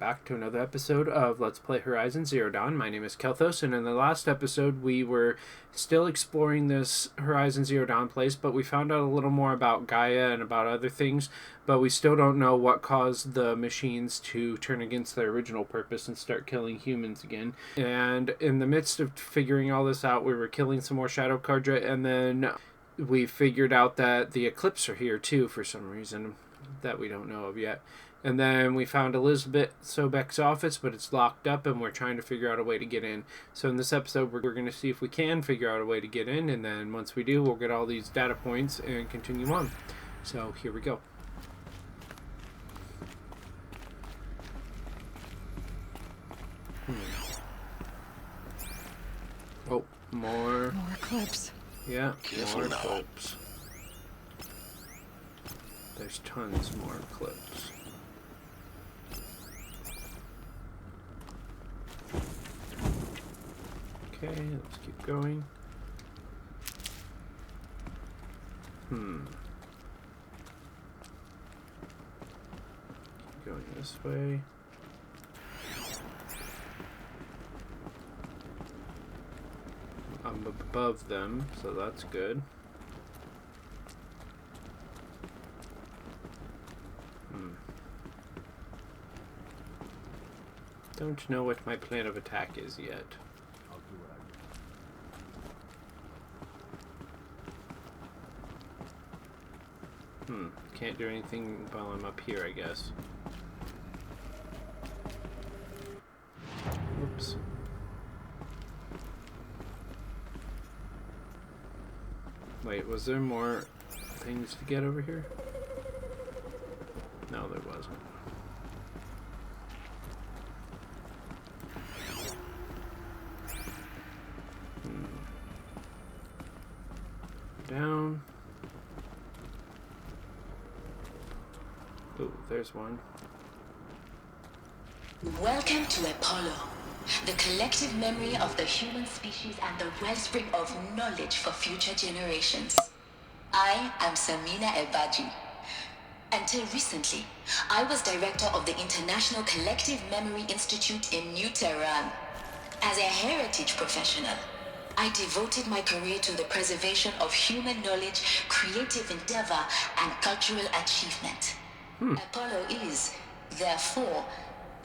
back to another episode of Let's Play Horizon Zero Dawn. My name is Kelthos, and in the last episode we were still exploring this Horizon Zero Dawn place, but we found out a little more about Gaia and about other things, but we still don't know what caused the machines to turn against their original purpose and start killing humans again. And in the midst of figuring all this out, we were killing some more Shadow Kardra, and then we figured out that the Eclipse are here too for some reason that we don't know of yet. And then we found Elisabet Sobek's office, but it's locked up, and we're trying to figure out a way to get in. So in this episode, we're going to see if we can figure out a way to get in, and then once we do, we'll get all these data points and continue on. So here we go. Oh, more Eclipse. Yeah, Careful more now. Eclipse. There's tons more Eclipse. Okay, let's keep going. Keep going this way. I'm above them, so that's good. Don't know what my plan of attack is yet. Can't do anything while I'm up here, I guess. Oops. Wait, was there more things to get over here? No, there wasn't. Down. Oh, there's one. Welcome to Apollo, the collective memory of the human species and the wellspring of knowledge for future generations. I am Samina Ebaji. Until recently, I was director of the International Collective Memory Institute in New Tehran. As a heritage professional, I devoted my career to the preservation of human knowledge, creative endeavor, and cultural achievement. Apollo is, therefore,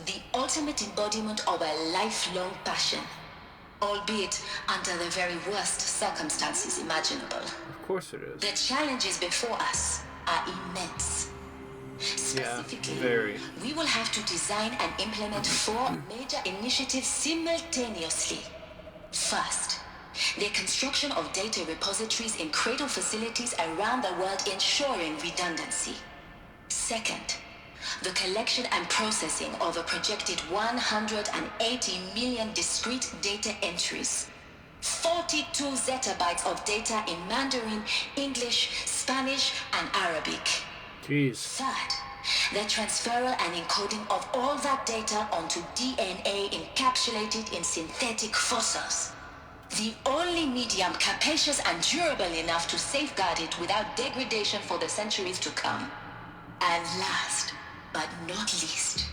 the ultimate embodiment of a lifelong passion, albeit under the very worst circumstances imaginable. Of course it is. The challenges before us are immense. Specifically, very. we will have to design and implement 4 major initiatives simultaneously. First, the construction of data repositories in cradle facilities around the world ensuring redundancy. Second, the collection and processing of a projected 180 million discrete data entries. 42 zettabytes of data in Mandarin, English, Spanish, and Arabic. Jeez. Third, the transferal and encoding of all that data onto DNA encapsulated in synthetic fossils. The only medium capacious and durable enough to safeguard it without degradation for the centuries to come. And last, but not least,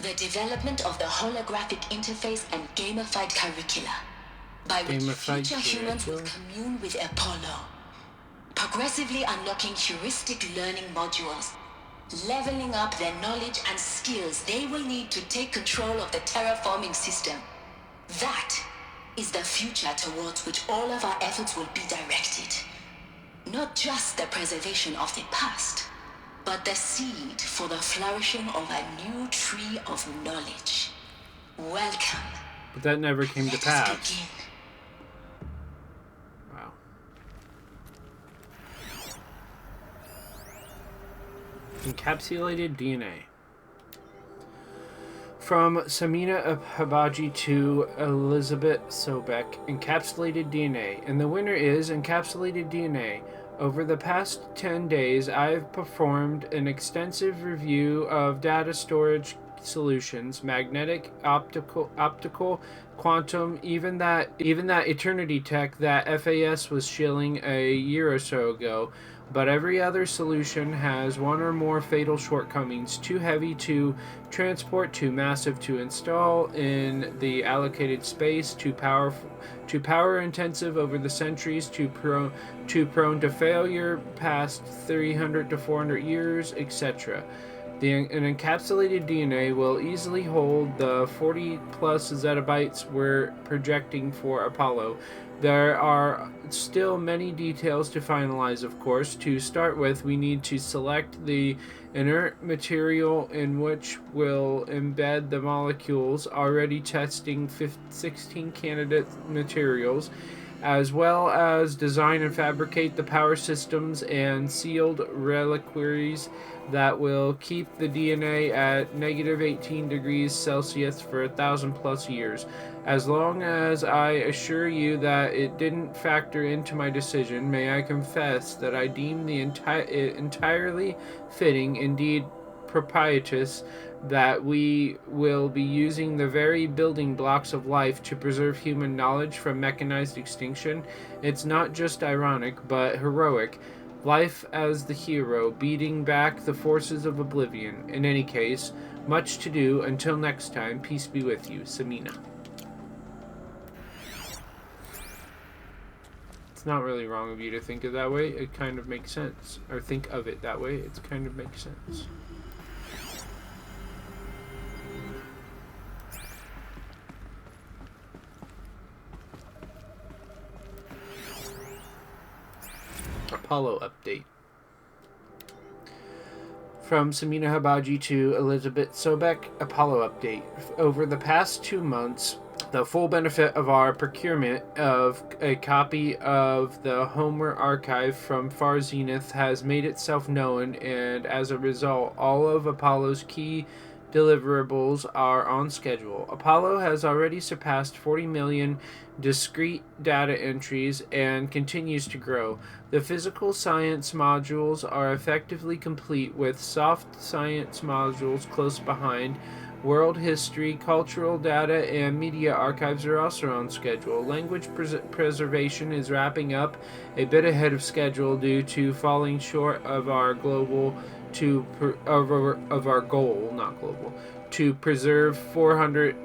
the development of the holographic interface and gamified curricula, by which Gamified future humans will curricula? commune with Apollo, progressively unlocking heuristic learning modules, leveling up their knowledge and skills they will need to take control of the terraforming system. That is the future towards which all of our efforts will be directed. Not just the preservation of the past, but the seed for the flourishing of a new tree of knowledge. Welcome. But that never came to Let us pass. begin. Wow. Encapsulated DNA. From Samina Habaji to Elisabet Sobek, encapsulated DNA. And the winner is encapsulated DNA. Over the past 10 days, I've performed an extensive review of data storage solutions: magnetic, optical, quantum, even that eternity tech that FAS was shilling a year or so ago. But every other solution has one or more fatal shortcomings: too heavy to transport, too massive to install in the allocated space, too power intensive over the centuries, too prone to failure past 300 to 400 years, etc. An encapsulated DNA will easily hold the 40 plus zettabytes we're projecting for Apollo. There are still many details to finalize, of course. To start with, we need to select the inert material in which we'll embed the molecules, already testing 16 candidate materials, as well as design and fabricate the power systems and sealed reliquaries that will keep the DNA at negative 18 degrees Celsius for 1,000 plus years. As long as I assure you that it didn't factor into my decision, may I confess that I deem the entirely fitting, indeed propitious, that we will be using the very building blocks of life to preserve human knowledge from mechanized extinction. It's not just ironic, but heroic. Life as the hero, beating back the forces of oblivion. In any case, much to do. Until next time, peace be with you, Samina. It's not really wrong of you to think of that way. It kind of makes sense. Or think of it that way. It kind of makes sense. Apollo update. From Samina Habaji to Elisabet Sobek, Apollo update. Over the past 2 months, the full benefit of our procurement of a copy of the Homer archive from Far Zenith has made itself known, and as a result, all of Apollo's key deliverables are on schedule. Apollo has already surpassed 40 million discrete data entries and continues to grow. The physical science modules are effectively complete, with soft science modules close behind. World history, cultural data, and media archives are also on schedule. Language preservation is wrapping up a bit ahead of schedule due to falling short of our goal, not global, to preserve 400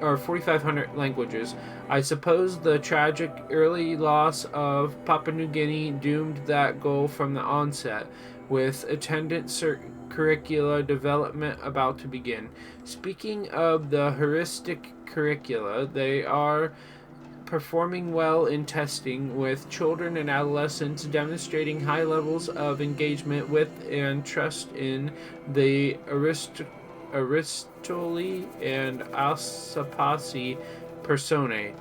or 4,500 languages. I suppose the tragic early loss of Papua New Guinea doomed that goal from the onset, with attendant curricula development about to begin. Speaking of the heuristic curricula, they are performing well in testing, with children and adolescents demonstrating high levels of engagement with and trust in the Aristoteli and Asapasi personae.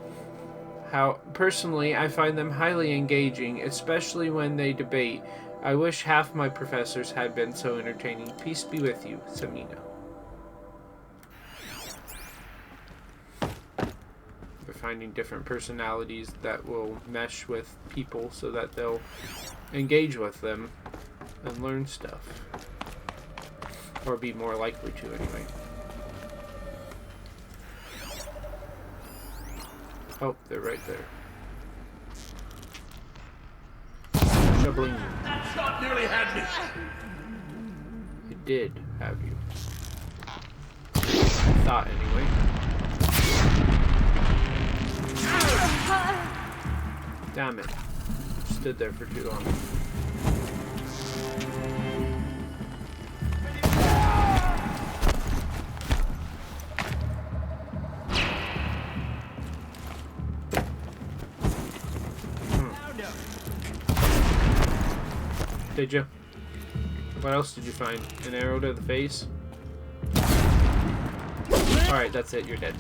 Personally, I find them highly engaging, especially when they debate. I wish half my professors had been so entertaining. Peace be with you, Samina. They're finding different personalities that will mesh with people so that they'll engage with them and learn stuff. Or be more likely to, anyway. Oh, they're right there. Shabling. That shot nearly had me. It did have you. I thought, anyway. Damn it. Stood there for too long. Did you? What else did you find? An arrow to the face? Alright, that's it. You're dead.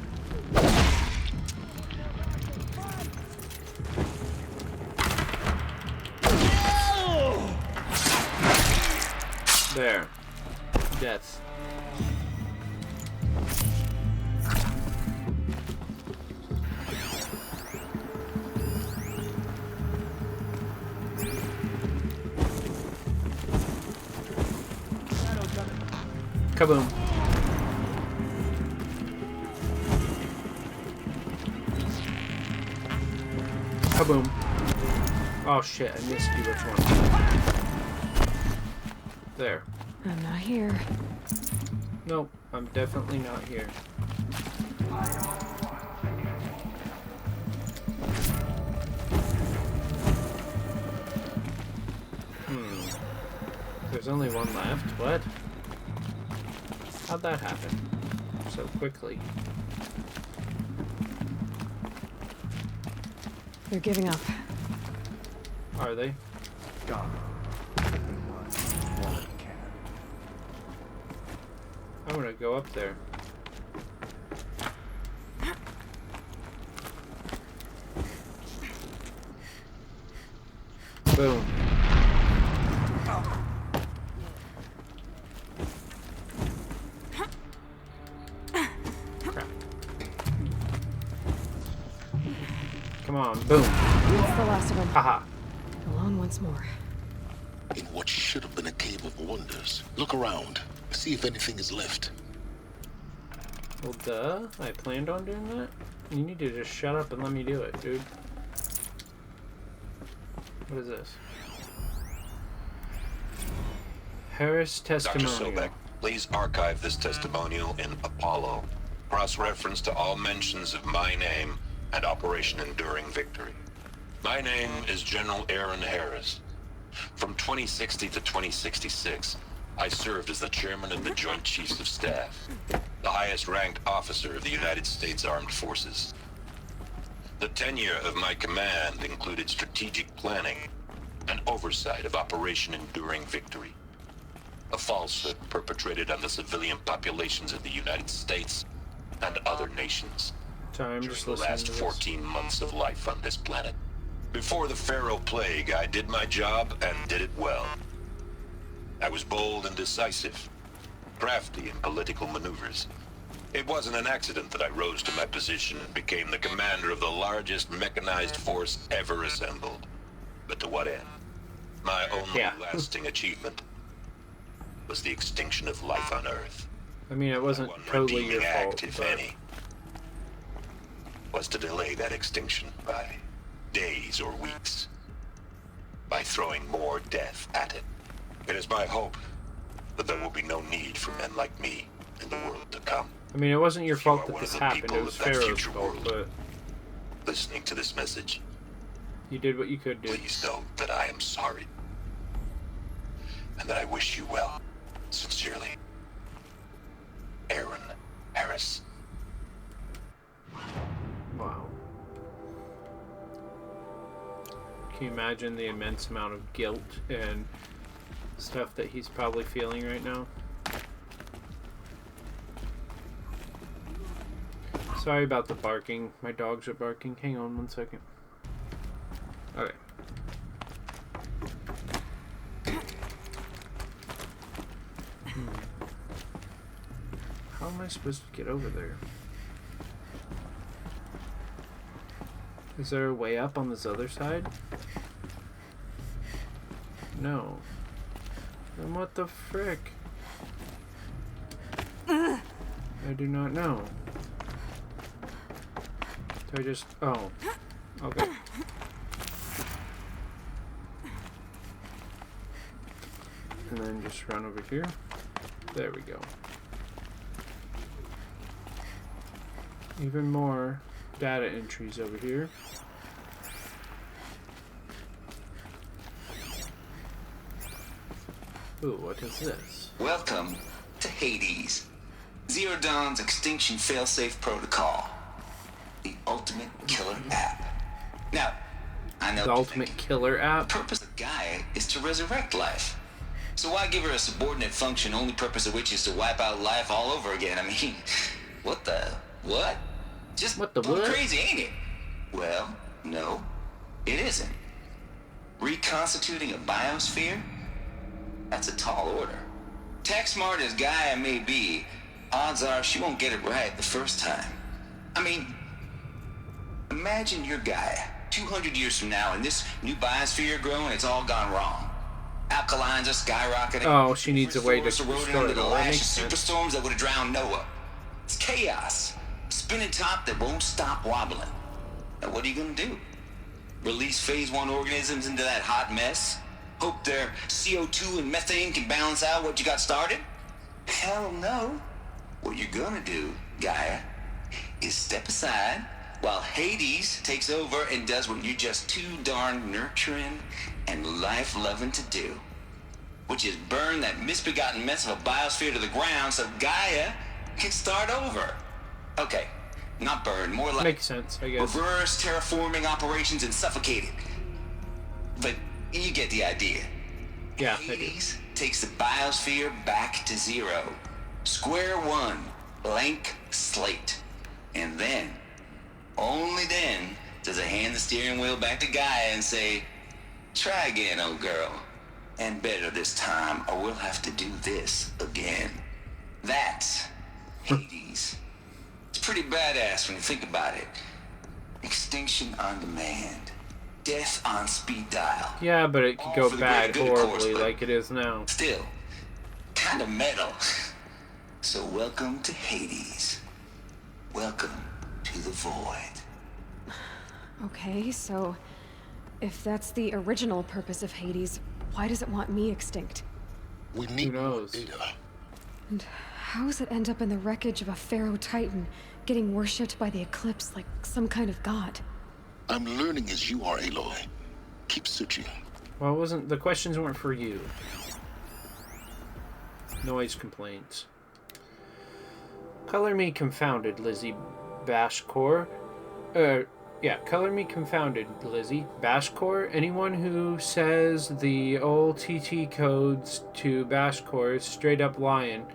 There. Death. Kaboom. Kaboom. Oh shit, I missed you. Which one? There. I'm not here. Nope, I'm definitely not here. There's only one left? What? How'd that happen? So quickly. They're giving up. Are they? God. I want to go up there. Boom. Crap. Come on, boom. That's the last of them. Haha. Alone once more. In what should have been a cave of wonders. Look around. See if anything is left. Well, duh. I planned on doing that. You need to just shut up and let me do it, dude. What is this? Harris testimonial. Dr. Sobek, please archive this testimonial in Apollo. Cross-reference to all mentions of my name and Operation Enduring Victory. My name is General Aaron Harris. From 2060 to 2066, I served as the chairman of the Joint Chiefs of Staff, the highest-ranked officer of the United States Armed Forces. The tenure of my command included strategic planning and oversight of Operation Enduring Victory, a falsehood perpetrated on the civilian populations of the United States and other nations Sorry, I'm during just the listening last to this. 14 months of life on this planet. Before the Pharaoh Plague, I did my job and did it well. I was bold and decisive, crafty in political maneuvers. It wasn't an accident that I rose to my position and became the commander of the largest mechanized force ever assembled. But to what end? My only lasting achievement was the extinction of life on Earth. I mean, it wasn't One totally redeeming your act, fault, if but any, was to delay that extinction by days or weeks, by throwing more death at it. It is my hope that there will be no need for men like me in the world to come. I mean, it wasn't your If you fault are that one this of the happened. people It was of that Pharaoh's future fault, world, but listening to this message, you did what you could do. please know that I am sorry, and that I wish you well. Sincerely, Aaron Harris. Wow. Can you imagine the immense amount of guilt and stuff that he's probably feeling right now? Sorry about the barking. My dogs are barking. Hang on one second. Okay. How am I supposed to get over there? Is there a way up on this other side? No. Then what the frick? I do not know. Do I just... Oh. Okay. And then just run over here. There we go. Even more data entries over here. Ooh, what is this? Welcome to Hades, Zero Dawn's extinction failsafe protocol, the ultimate killer app. Now, I know The ultimate killer the app? purpose of Gaia is to resurrect life. So why give her a subordinate function, only purpose of which is to wipe out life all over again? I mean, what the what? Just What the plumb what? crazy, ain't it? Well, no, it isn't. Reconstituting a biosphere? That's a tall order. Tech smart as Gaia may be, odds are she won't get it right the first time. I mean, imagine you're Gaia, 200 years from now, and this new biosphere you're growing, it's all gone wrong. Alkalines are skyrocketing. Oh, she needs a way to Forests eroding destroy under it the all. That lash of makes sense. superstorms that would have drowned Noah. It's chaos. A spinning top that won't stop wobbling. Now what are you gonna do? Release phase 1 organisms into that hot mess? Hope their CO2 and methane can balance out what you got started? Hell no. What you're gonna do, Gaia, is step aside while Hades takes over and does what you're just too darn nurturing and life-loving to do. Which is burn that misbegotten mess of a biosphere to the ground so Gaia can start over. Okay, not burn, more like Makes sense, I guess. reverse terraforming operations and suffocate it. But you get the idea. Yeah, I do. Hades takes the biosphere back to zero. Square one, blank slate. And then, only then, does it hand the steering wheel back to Gaia and say, try again, old girl. And better this time, or we'll have to do this again. That's Hades. It's pretty badass when you think about it. Extinction on demand. Death on speed dial. Yeah, but it could All go for the bad greater good, of horribly course, but like it is now. Still, kind of metal. So welcome to Hades. Welcome to the void. Okay, so if that's the original purpose of Hades, why does it want me extinct? We need more knows? data. And how does it end up in the wreckage of a Pharaoh Titan, getting worshipped by the Eclipse like some kind of god? I'm learning as you are, Aloy. Keep searching. Well, it wasn't. The questions weren't for you. Noise complaints. Color me confounded, Lizzie Bashcore. Color me confounded, Lizzie Bashcore. Anyone who says the old TT codes to Bashcore is straight up lying.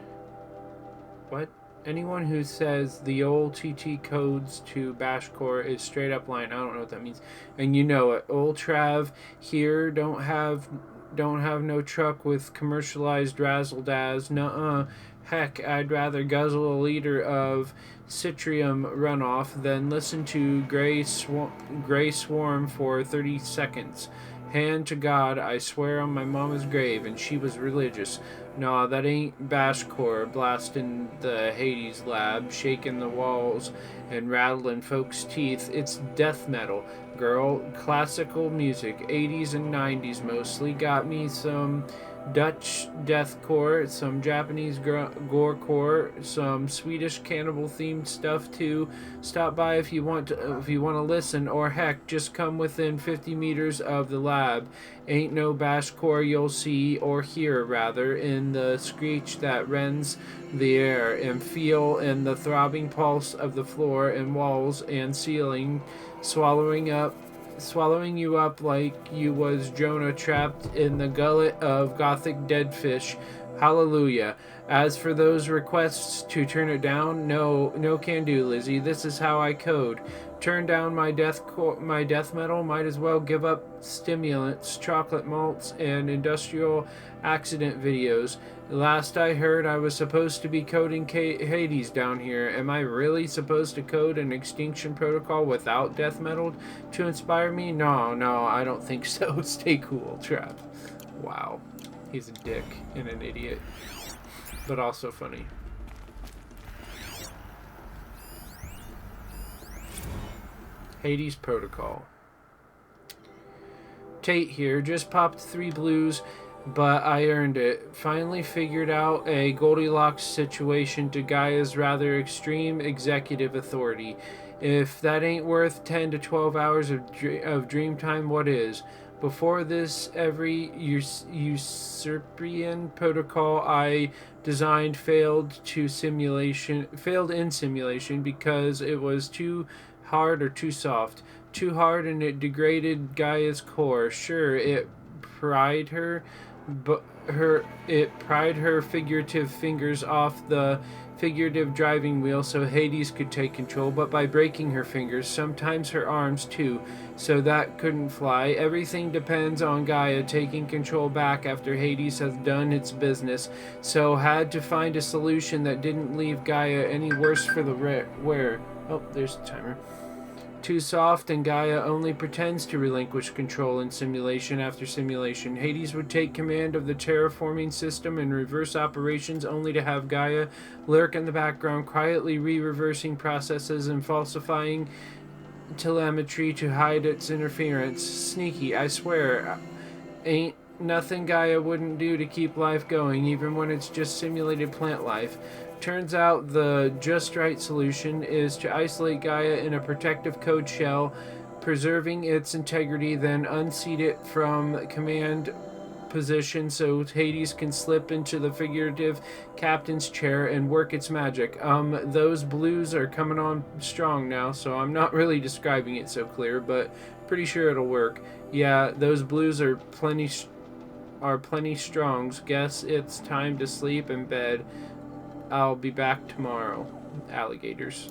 What? Anyone who says the old TT codes to Bashcore is straight up lying. I don't know what that means. And you know it. Old Trav here don't have no truck with commercialized razzle-dazz. Nuh-uh. Heck, I'd rather guzzle a liter of citrium runoff than listen to Grey Swarm for 30 seconds. Hand to God, I swear on my mama's grave, and she was religious. Nah, that ain't Bashcore blasting the Hades lab, shaking the walls and rattling folks' teeth. It's death metal, girl. Classical music, 80s and 90s mostly. Got me some Dutch deathcore, some Japanese gorecore, some Swedish cannibal-themed stuff too. Stop by if you want to listen, or heck, just come within 50 meters of the lab. Ain't no bashcore you'll see, or hear rather, in the screech that rends the air, and feel in the throbbing pulse of the floor and walls and ceiling, swallowing you up like you was Jonah trapped in the gullet of gothic dead fish. Hallelujah. As for those requests to turn it down, no can do, Lizzie. This is how I code. Turn down my death metal, might as well give up stimulants, chocolate malts, and industrial accident videos. Last I heard, I was supposed to be coding Hades down here. Am I really supposed to code an extinction protocol without death metal to inspire me? No, I don't think so. Stay cool, Trap. Wow. He's a dick and an idiot, but also funny. Hades Protocol. Tate here, just popped 3 blues, but I earned it. Finally figured out a Goldilocks situation to Gaia's rather extreme executive authority. If that ain't worth 10 to 12 hours of dream time, what is? Before this, every usurpian protocol I designed failed in simulation because it was too hard or too soft. Too hard, and it degraded Gaia's core. Sure, it pried her figurative fingers off the figurative driving wheel so Hades could take control, but by breaking her fingers, sometimes her arms too, so that couldn't fly. Everything depends on Gaia taking control back after Hades has done its business, so had to find a solution that didn't leave Gaia any worse for the wear. Oh, there's the timer. Too soft, and Gaia only pretends to relinquish control in simulation after simulation. Hades would take command of the terraforming system and reverse operations, only to have Gaia lurk in the background, quietly re-reversing processes and falsifying telemetry to hide its interference. Sneaky, I swear. Ain't nothing Gaia wouldn't do to keep life going, even when it's just simulated plant life. Turns out the just right solution is to isolate Gaia in a protective code shell, preserving its integrity, then unseat it from command position so Hades can slip into the figurative captain's chair and work its magic. Those blues are coming on strong now, so I'm not really describing it so clear, but pretty sure it'll work. Yeah, those blues are plenty strongs. Guess it's time to sleep in bed. I'll be back tomorrow. Alligators.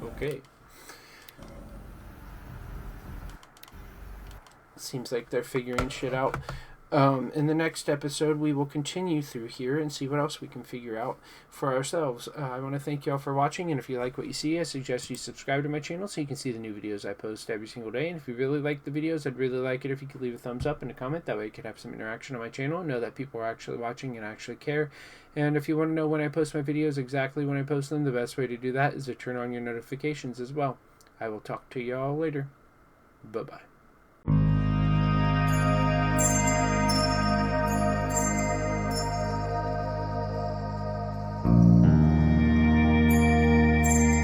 Okay. Seems like they're figuring shit out. In the next episode, we will continue through here and see what else we can figure out for ourselves. I want to thank you all for watching, and if you like what you see, I suggest you subscribe to my channel so you can see the new videos I post every single day. And if you really like the videos, I'd really like it if you could leave a thumbs up and a comment. That way I could have some interaction on my channel and know that people are actually watching and actually care. And if you want to know when I post my videos, exactly when I post them, the best way to do that is to turn on your notifications as well. I will talk to you all later. Bye-bye.